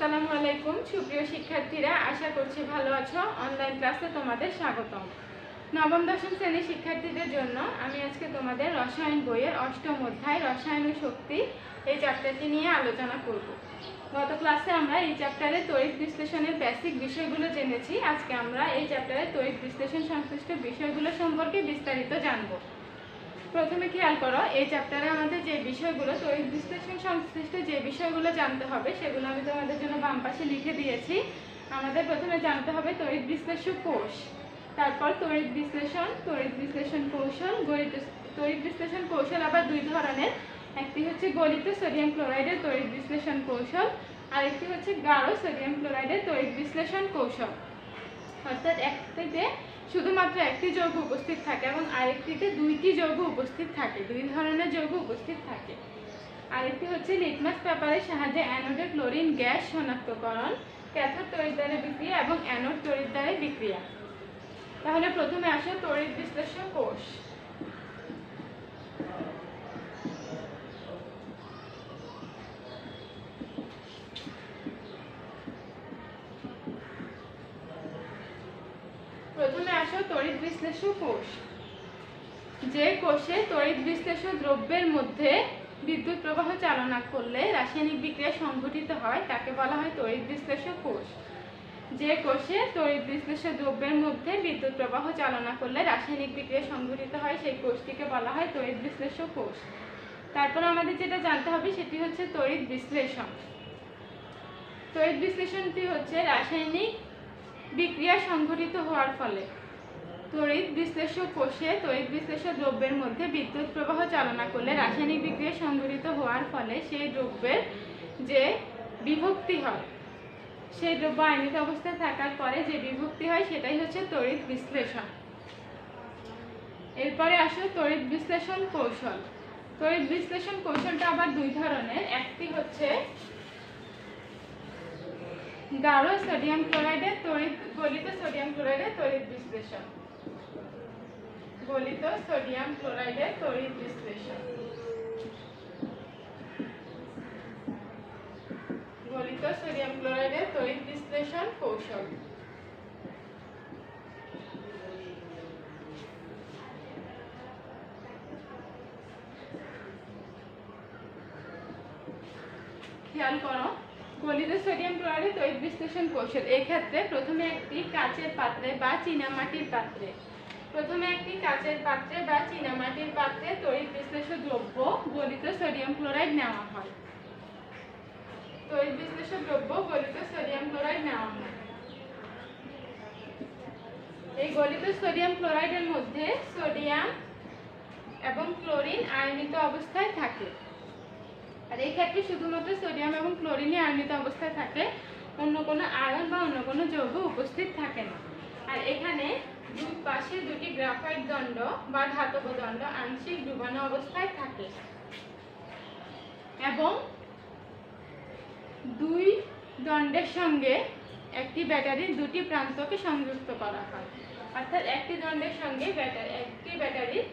আসসালামু আলাইকুম সুপ্রিয় শিক্ষার্থীরা, আশা করছি ভালো আছো। অনলাইন ক্লাসে তোমাদের স্বাগতম। নবম দশম শ্রেণীর শিক্ষার্থীদের জন্য আমি আজকে তোমাদের রসায়ন বইয়ের অষ্টম অধ্যায় রসায়ন ও শক্তি এই চ্যাপ্টারটি নিয়ে আলোচনা করব। গত ক্লাসে আমরা এই চ্যাপ্টারে তড়িৎ বিশ্লেষণের বেসিক বিষয়গুলো জেনেছি। আজকে আমরা এই চ্যাপ্টারে তড়িৎ বিশ্লেষণ সংশ্লিষ্ট বিষয়গুলো সম্পর্কে বিস্তারিত জানব। প্রথমে খেয়াল করো, এই চ্যাপ্টারে আমাদের যে বিষয়গুলো তড়িৎ বিশ্লেষণ সংশ্লিষ্ট যে বিষয়গুলো জানতে হবে সেগুলো আমি তোমাদের জন্য বাম পাশে লিখে দিয়েছি। আমাদের প্রথমে জানতে হবে তড়িৎ বিশ্লেষক কোষ, তারপর তড়িৎ বিশ্লেষণ কৌশল। তড়িৎ বিশ্লেষণ কৌশল আবার দুই ধরনের, একটি হচ্ছে গলিত সোডিয়াম ক্লোরাইডের তড়িৎ বিশ্লেষণ কৌশল, আর একটি হচ্ছে গাঢ় সোডিয়াম ক্লোরাইডের তড়িৎ বিশ্লেষণ কৌশল। অর্থাৎ একটিতে শুধুমাত্র একটি যৌগ উপস্থিত থাকে এবং আরেকটিতে দুইটি যৌগ উপস্থিত থাকে, দুই ধরনের যৌগ উপস্থিত থাকে। আরেকটি হচ্ছে লিটমাস পেপারের সাহায্যে অ্যানোডে ক্লোরিন গ্যাস শনাক্তকরণ, ক্যাথোড তড়িৎদ্বারের বিক্রিয়া এবং অ্যানোড তড়িৎদ্বারের বিক্রিয়া। তাহলে প্রথমে আসে তড়িৎ বিশ্লেষক কোষ। প্রথমে আসো তড়িৎ বিশ্লেষক কোষ। যে কোষে তড়িৎ বিশ্লেষক দ্রব্যের মধ্যে বিদ্যুৎ প্রবাহ চালনা করলে রাসায়নিক বিক্রিয়া সংঘটিত হয় তাকে বলা হয় তড়িৎ বিশ্লেষক কোষ। যে কোষে তড়িৎ বিশ্লেষক দ্রব্যের মধ্যে বিদ্যুৎ প্রবাহ চালনা করলে রাসায়নিক বিক্রিয়া সংঘটিত হয় সেই কোষটিকে বলা হয় তড়িৎ বিশ্লেষক কোষ। তারপর আমাদের যেটা জানতে হবে সেটি হচ্ছে তড়িৎ বিশ্লেষণ। তড়িৎ বিশ্লেষণটি হচ্ছে রাসায়নিক বিক্রিয়া সংঘটিত হওয়ার ফলে তড়িৎ বিশ্লেষক কোষে তড়িৎ বিশ্লেষক দ্রব্যের মধ্যে বিদ্যুৎ প্রবাহ চালনা করলে রাসায়নিক বিক্রিয়া সংঘটিত হওয়ার ফলে সেই দ্রব্যের যে বিভক্তি হয়, সেই দ্রব্য আয়নিত অবস্থায় থাকার পরে যে বিভক্তি হয় সেটাই হচ্ছে তড়িৎ বিশ্লেষণ। এরপরে আসো তড়িৎ বিশ্লেষণ কৌশল। তড়িৎ বিশ্লেষণ কৌশলটা আবার দুই ধরনের, একটি হচ্ছে গাঢ় সোডিয়াম ক্লোরাইডের গলিত সোডিয়াম ক্লোরাইডের তড়িৎ বিশ্লেষণ। গলিত সোডিয়াম ক্লোরাইডের তড়িৎ বিশ্লেষণ। গলিত সোডিয়াম ক্লোরাইডের তড়িৎ বিশ্লেষণ কৌশল। খেয়াল করো, গলিত সোডিয়াম ক্লোরাইডের তড়িৎ বিশ্লেষণ কৌশল। এই ক্ষেত্রে প্রথমে একটি কাচের পাত্রে বা চীনামাটির পাত্রে তড়িৎ বিশ্লেষক দ্রব্য গলিত সোডিয়াম ক্লোরাইড নেওয়া হয়। তড়িৎ বিশ্লেষক দ্রব্য গলিত সোডিয়াম ক্লোরাইড নেওয়া হয়। এই গলিত সোডিয়াম ক্লোরাইডের মধ্যে সোডিয়াম এবং ক্লোরিন আয়নিত অবস্থায় থাকে। আর এই ক্ষেত্রে শুধুমাত্র সোডিয়াম এবং ক্লোরিনই আয়নিত অবস্থায় থাকে, অন্য কোনো আয়ন বা অন্য কোনো যৌগ উপস্থিত থাকে না। আর এখানে দুই পাশে দুটি গ্রাফাইট দণ্ড বা ধাতব দণ্ড আংশিক ডুবানো অবস্থায় থাকে এবং দুই দণ্ডের সঙ্গে একটি ব্যাটারির দুটি প্রান্তকে সংযুক্ত করা হয়। অর্থাৎ একটি দণ্ডের সঙ্গে একটি ব্যাটারির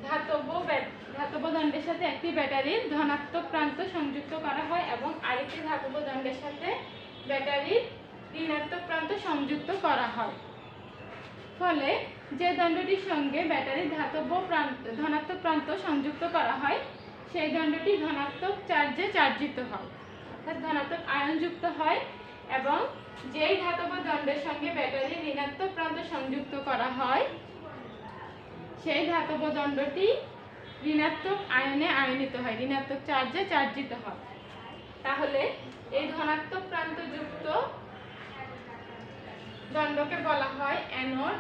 ধাতব দণ্ডের সাথে একটি ব্যাটারির ধনাত্মক প্রান্ত সংযুক্ত করা হয় এবং আরেকটি ধাতব দণ্ডের সাথে ব্যাটারির ঋণাত্মক প্রান্ত সংযুক্ত করা হয়। ফলে যে দণ্ডটির সঙ্গে ব্যাটারির ধনাত্মক প্রান্ত সংযুক্ত করা হয় সেই দণ্ডটি ধনাত্মক চার্জে চার্জিত হয়, অর্থাৎ ধনাত্মক আয়ন যুক্ত হয়, এবং যেই ধাতব দণ্ডের সঙ্গে ব্যাটারির ঋণাত্মক প্রান্ত সংযুক্ত করা হয় সেই ধাতব দণ্ডটি ঋণাত্মক আয়নে আয়নিত হয়, ঋণাত্মক চার্জে চার্জিত হয়। তাহলে এই ধনাত্মক প্রান্ত যুক্ত দণ্ডকে বলা হয় অ্যানোড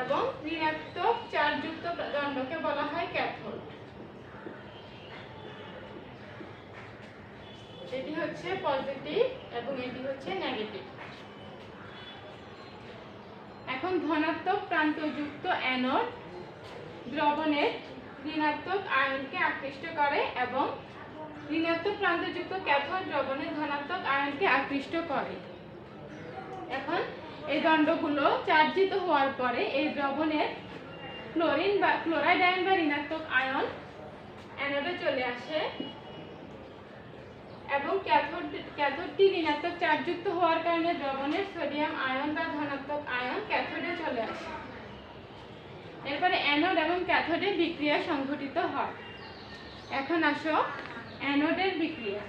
এবং ঋণাত্মক চার্জযুক্ত দণ্ডকে বলা হয় ক্যাথোড। এটি হচ্ছে পজিটিভ এবং এটি হচ্ছে নেগেটিভ। এখন ধনাত্মক প্রান্তযুক্ত অ্যানোড দ্রবণের ঋণাত্মক আয়নকে আকৃষ্ট করে এবং ঋণাত্মক প্রান্তযুক্ত ক্যাথোড দ্রবণের ধনাত্মক আয়নকে আকৃষ্ট করে। এখন এই দণ্ডগুলো চার্জিত হওয়ার পরে এই দ্রবণের ক্লোরাইড আয়ন বা ঋণাত্মক আয়ন অ্যানোডে চলে আসে এবং ক্যাথোডটি ঋণাত্মক চার্জযুক্ত হওয়ার কারণে দ্রবণের সোডিয়াম আয়ন বা ধনাত্মক আয়ন ক্যাথোডে চলে আসে। এরপরে অ্যানোড এবং ক্যাথোডের বিক্রিয়া সংঘটিত হয়। এখন আসো অ্যানোডের বিক্রিয়া।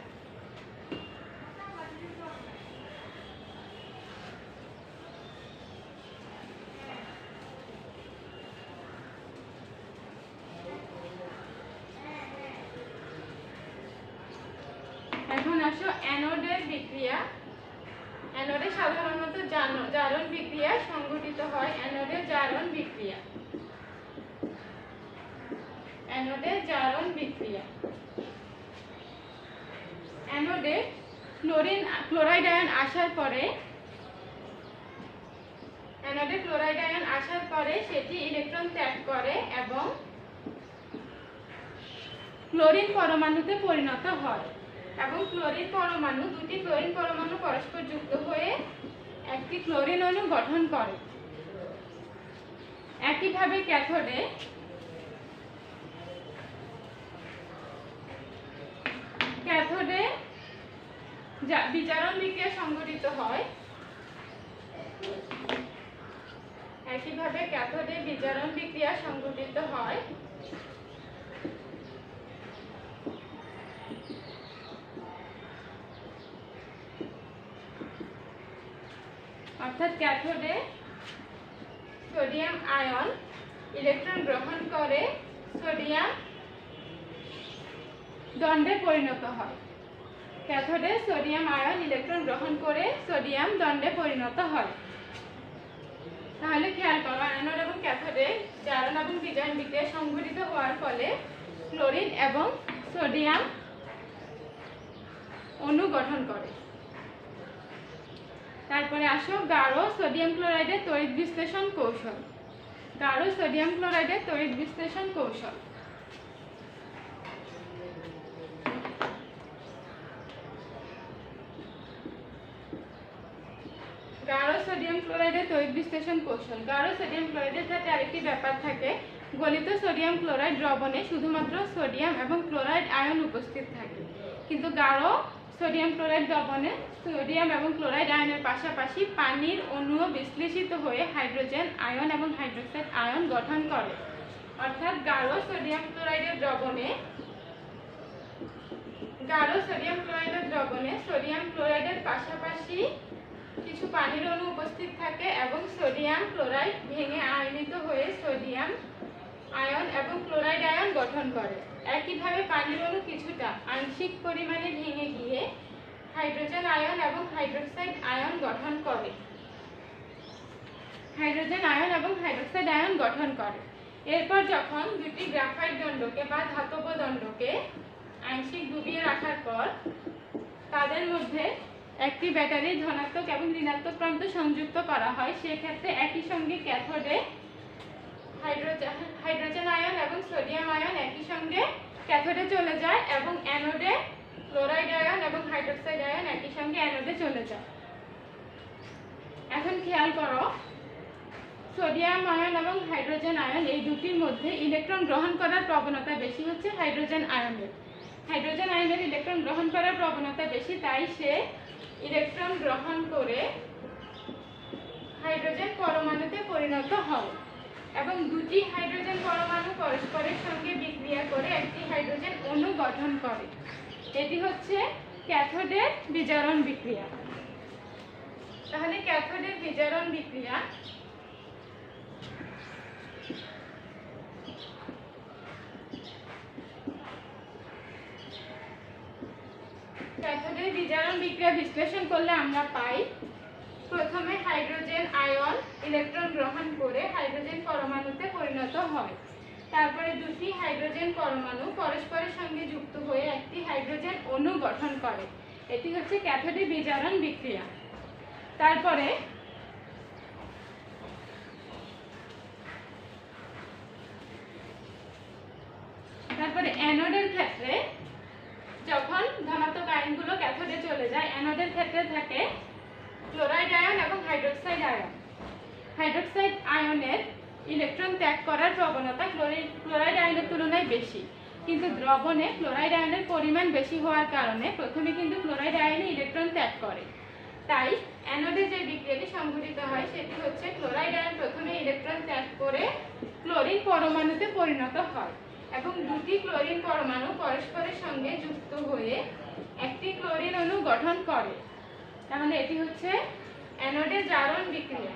এখন আসো অ্যানোডের বিক্রিয়া। অ্যানোডে সাধারণত জারণ বিক্রিয়া সংঘটিত হয়। অ্যানোডের জারণ বিক্রিয়া। অ্যানোডে জারণ বিক্রিয়া। অ্যানোডে ক্লোরাইড আয়ন আসার পরে সেটি ইলেকট্রন ত্যাগ করে এবং ক্লোরিন পরমাণুতে পরিণত হয় এবং দুটি ক্লোরিন পরমাণু পরস্পর যুক্ত হয়ে একটি ক্লোরিন অণু গঠন করে। একইভাবে ক্যাথোডে বিজারণ বিক্রিয়া সংঘটিত হয়। একইভাবে ক্যাথোডে বিজারণ বিক্রিয়া সংঘটিত হয়। অর্থাৎ ক্যাথোডে সোডিয়াম আয়ন ইলেকট্রন গ্রহণ করে সোডিয়াম দণ্ডে পরিণত হয়। ক্যাথোডে সোডিয়াম আয়ন ইলেকট্রন গ্রহণ করে সোডিয়াম দণ্ডে পরিণত হয়। তাহলে খেয়াল করো, অ্যানোড এবং ক্যাথোডে জারণ এবং বিজারণ বিক্রিয়া সংঘটিত হওয়ার ফলে ক্লোরিন এবং সোডিয়াম অণু গঠন করে। তারপরে আসো গাঢ় সোডিয়াম ক্লোরাইডের তড়িৎ বিশ্লেষণ কৌশল। গাঢ় সোডিয়াম ক্লোরাইডের তড়িৎ বিশ্লেষণ কৌশল। গাঢ় সোডিয়াম ক্লোরাইডের তড়িৎ বিশ্লেষণ কৌশল। গাঢ় সোডিয়াম ক্লোরাইডের সাথে আরেকটি ব্যাপার থাকে, গলিত সোডিয়াম ক্লোরাইড দ্রবণে শুধুমাত্র সোডিয়াম এবং ক্লোরাইড আয়ন উপস্থিত থাকে, কিন্তু গাঢ় সোডিয়াম ক্লোরাইড দ্রবণে সোডিয়াম এবং ক্লোরাইড আয়নের পাশাপাশি পানির অণুও বিশ্লেষিত হয়ে হাইড্রোজেন আয়ন এবং হাইড্রোক্সাইড আয়ন গঠন করে। অর্থাৎ গাঢ় সোডিয়াম ক্লোরাইডের দ্রবণে সোডিয়াম ক্লোরাইডের পাশাপাশি কিছু পানির অণু উপস্থিত থাকে এবং সোডিয়াম ক্লোরাইড ভেঙে আয়নিত হয়ে সোডিয়াম আয়ন এবং ক্লোরাইড আয়ন গঠন করে। একইভাবে পানির অণু কিছুটা আংশিক পরিমাণে ভেঙে গিয়ে হাইড্রোজেন আয়ন এবং হাইড্রোক্সাইড আয়ন গঠন করে। এরপর যখন দুটি গ্রাফাইট দণ্ডকে বা ধাতব দণ্ডকে আংশিক ডুবিয়ে রাখার পর তাদের মধ্যে একটি ব্যাটারির ধনাত্মক এবং ঋণাত্মক প্রান্ত সংযুক্ত করা হয়, সেক্ষেত্রে একই সঙ্গে ক্যাথোডে হাইড্রোজেন আয়ন এবং সোডিয়াম আয়ন একই সঙ্গে ক্যাথোডে চলে যায় এবং অ্যানোডে ক্লোরাইড আয়ন এবং হাইড্রোক্সাইড আয়ন একই সঙ্গে অ্যানোডে চলে যায়। এখন খেয়াল করো, সোডিয়াম আয়ন এবং হাইড্রোজেন আয়ন এই দুটির মধ্যে ইলেকট্রন গ্রহণ করার প্রবণতা বেশি হচ্ছে হাইড্রোজেন আয়নের। হাইড্রোজেন আয়নের ইলেকট্রন গ্রহণ করার প্রবণতা বেশি, তাই সে ইলেকট্রন গ্রহণ করে হাইড্রোজেন পরমাণুতে পরিণত হয় এবং দুটি হাইড্রোজেন পরমাণু পরস্পরের সঙ্গে বিক্রিয়া করে একটি হাইড্রোজেন অণু গঠন করে। এটি হচ্ছে ক্যাথোডের বিজারণ বিক্রিয়া। তাহলে ক্যাথোডের বিজারণ বিক্রিয়া বিশ্লেষণ করলে আমরা পাই, প্রথমে হাইড্রোজেন আয়ন ইলেকট্রন গ্রহণ করে হাইড্রোজেন পরমাণুতে পরিণত হয়। তারপরে দুটি হাইড্রোজেন পরমাণু পরস্পরের সঙ্গে যুক্ত হয়ে একটি হাইড্রোজেন অণু গঠন করে। এটি হচ্ছে ক্যাথোডে বিজারণ বিক্রিয়া। তারপরে অ্যানোডের ক্ষেত্রে যখন ধনাত্মক আয়নগুলো ক্যাথোডে চলে যায়, অ্যানোডের ক্ষেত্রে থাকে ক্লোরাইড আয়ন এবং হাইড্রোক্সাইড আয়ন। হাইড্রোক্সাইড আয়নের ইলেকট্রন ত্যাগ করার প্রবণতা ক্লোরাইড আয়নের তুলনায় বেশি। কিন্তু দ্রবণে ক্লোরাইড আয়নের পরিমাণ বেশি হওয়ার কারণে প্রথমে কিন্তু ক্লোরাইড আয়নে ইলেকট্রন ত্যাগ করে। তাই অ্যানোডে যে বিক্রিয়াটি সংঘটিত হয় সেটি হচ্ছে ক্লোরাইড আয়ন প্রথমে ইলেকট্রন ত্যাগ করে ক্লোরিন পরমাণুতে পরিণত হয় এবং দুটি ক্লোরিন পরমাণু পরস্পরের সঙ্গে যুক্ত হয়ে একটি ক্লোরিন অণু গঠন করে। তাহলে এটি হচ্ছে অ্যানোডে জারণ বিক্রিয়া।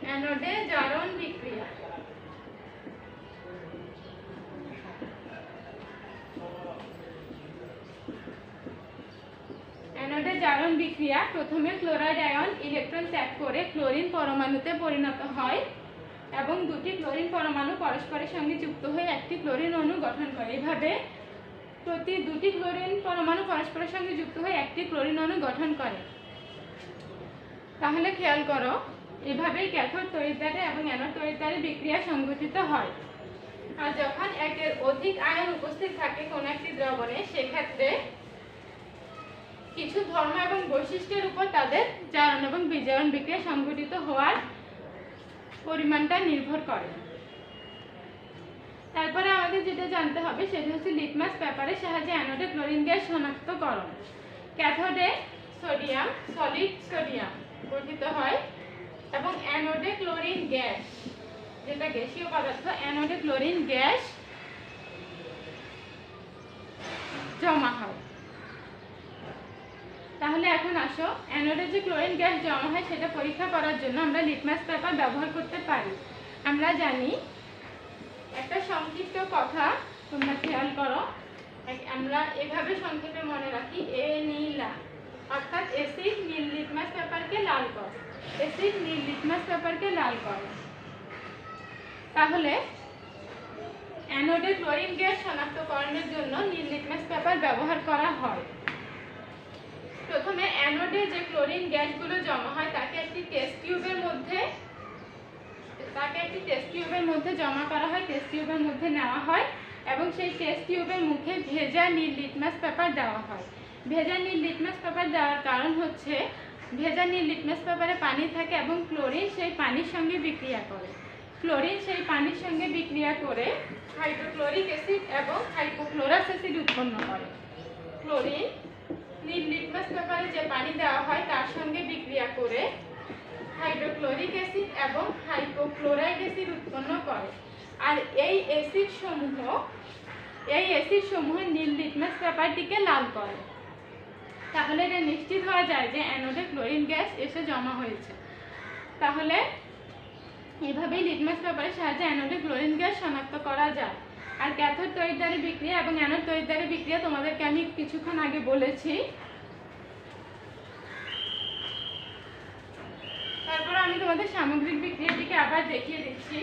অ্যানোডে জারণ বিক্রিয়া। অ্যানোডে জারণ বিক্রিয়া প্রথমে ক্লোরাইড আয়ন ইলেকট্রন ত্যাগ করে ক্লোরিন পরমাণুতে পরিণত হয় এবং দুটি ক্লোরিন পরমাণু পরস্পরের সঙ্গে যুক্ত হয়ে একটি ক্লোরিন অণু গঠন করে। এভাবে প্রতি দুটি ক্লোরিন পরমাণু পরস্পরের সঙ্গে যুক্ত হয়ে একটি ক্লোরিন অণু গঠন করে। তাহলে খেয়াল করো, এভাবেই ক্যাথোড তড়িৎদ্বারে এবং অ্যানোড তড়িৎদ্বারে বিক্রিয়া সংঘটিত হয়। আর যখন একের অধিক আয়ন উপস্থিত থাকে কোনো একটি দ্রবণে, সেক্ষেত্রে কিছু ধর্ম এবং বৈশিষ্ট্যের উপর তাদের জারণ এবং বিজারণ বিক্রিয়া সংঘটিত হওয়ার পরিমাণটা নির্ভর করে। তারপরে আমাদের যেটা জানতে হবে সেটা হচ্ছে লিটমাস পেপারের সাহায্যে অ্যানোডে ক্লোরিন গ্যাস শনাক্তকরণ। ক্যাথোডে সোডিয়াম, সলিড সোডিয়াম গঠিত হয় এবং অ্যানোডে ক্লোরিন গ্যাস, যেটা গ্যাসীয় পদার্থ, অ্যানোডে ক্লোরিন গ্যাস জমা হয়। তাহলে এখন আসো, অ্যানোডে যে ক্লোরিন গ্যাস জমা হয় সেটা পরীক্ষা করার জন্য আমরা লিটমাস পেপার ব্যবহার করতে পারি। আমরা জানি, একটা সংক্ষিপ্ত কথা তোমরা খেয়াল করো, আমরা এভাবে সংক্ষেপে মনে রাখি, এ নীলা, অর্থাৎ অ্যাসিড নীল লিটমাস পেপারকে লাল করে। অ্যাসিড নীল লিটমাস পেপারকে লাল করে। তাহলে অ্যানোডে ক্লোরিন গ্যাস শনাক্তকরণের জন্য নীল লিটমাস পেপার ব্যবহার করা হয়। প্রথমে অ্যানোডে যে ক্লোরিন গ্যাসগুলো জমা হয় তাকে একটি টেস্ট টিউবের মধ্যে জমা করা হয়, টেস্ট টিউবের মধ্যে নেওয়া হয় এবং সেই টেস্ট টিউবের মুখে ভেজা নীল লিটমাস পেপার দেওয়া হয়। ভেজা নীল লিটমাস পেপার দেওয়ার কারণ হচ্ছে, ভেজা নীল লিটমাস পেপারে পানি থাকে এবং ক্লোরিন সেই পানির সঙ্গে বিক্রিয়া করে। ক্লোরিন সেই পানির সঙ্গে বিক্রিয়া করে হাইড্রোক্লোরিক অ্যাসিড এবং হাইপোক্লোরাস অ্যাসিড উৎপন্ন করে। ক্লোরিন নীল লিটমাস পেপারে যে পানি দেওয়া হয় তার সঙ্গে বিক্রিয়া করে হাইড্রোক্লোরিক অ্যাসিড এবং হাইপোক্লোরাইড অ্যাসিড উৎপন্ন করে। আর এই অ্যাসিড সমূহ নীল লিটমাস পেপারটিকে লাল করে। তাহলে এটা নিশ্চিত হওয়া যায় যে অ্যানোডে ক্লোরিন গ্যাস এসে জমা হয়েছে। তাহলে এভাবেই লিটমাস পেপারের সাহায্যে অ্যানোডে ক্লোরিন গ্যাস শনাক্ত করা যায়। আর ক্যাথোড তড়িৎদ্বারে বিক্রিয়া এবং অ্যানোড তড়িৎদ্বারে বিক্রিয়া তোমাদেরকে আমি কিছুক্ষণ আগে বলেছি। তারপর আমি তোমাদের সামগ্রিক বিক্রিয়াটিকে আবার দেখিয়ে দিচ্ছি।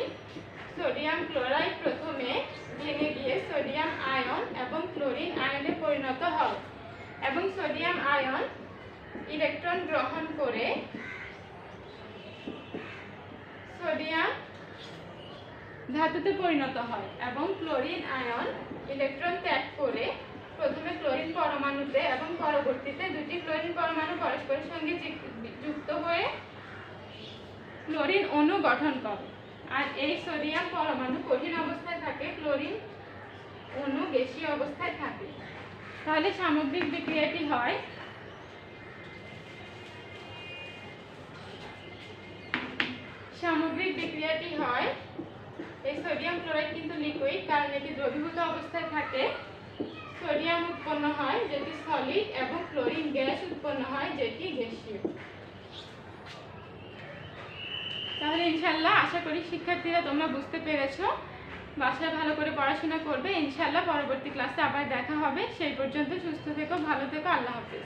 সোডিয়াম ক্লোরাইড প্রথমে ভেঙে গিয়ে সোডিয়াম আয়ন এবং ক্লোরিন আয়নে পরিণত হয় এবং সোডিয়াম আয়ন ইলেকট্রন গ্রহণ করে সোডিয়াম ধাতুতে পরিণত হয় এবং ক্লোরিন আয়ন ইলেকট্রন ত্যাগ করে প্রথমে ক্লোরিন পরমাণুতে এবং পরবর্তীতে দুটি ক্লোরিন পরমাণু পরস্পরের সঙ্গে যুক্ত হয়ে ক্লোরিন অণু গঠন করে। আর এই সোডিয়াম পরমাণু কঠিন অবস্থায় থাকে, ক্লোরিন অণু গ্যাসীয় অবস্থায় থাকে। তাহলে সামগ্রিক বিক্রিয়াটি হয় এই সোডিয়াম ক্লোরাইড কিন্তু লিকুইড, কারণ এটি দ্রবীভূত অবস্থায় থাকে। সোডিয়াম উৎপন্ন হয় যেটি সলিড এবং ক্লোরিন গ্যাস উৎপন্ন হয় যেটি গ্যাসীয়। তাহলে ইনশাআল্লাহ আশা করি শিক্ষার্থীরা তোমরা বুঝতে পেরেছো। বাসায় ভালো করে পড়াশোনা করবে। ইনশাআল্লাহ পরবর্তী ক্লাসে আবার দেখা হবে। সেই পর্যন্ত সুস্থ থেকো, ভালো থেকো। আল্লাহ হাফেজ।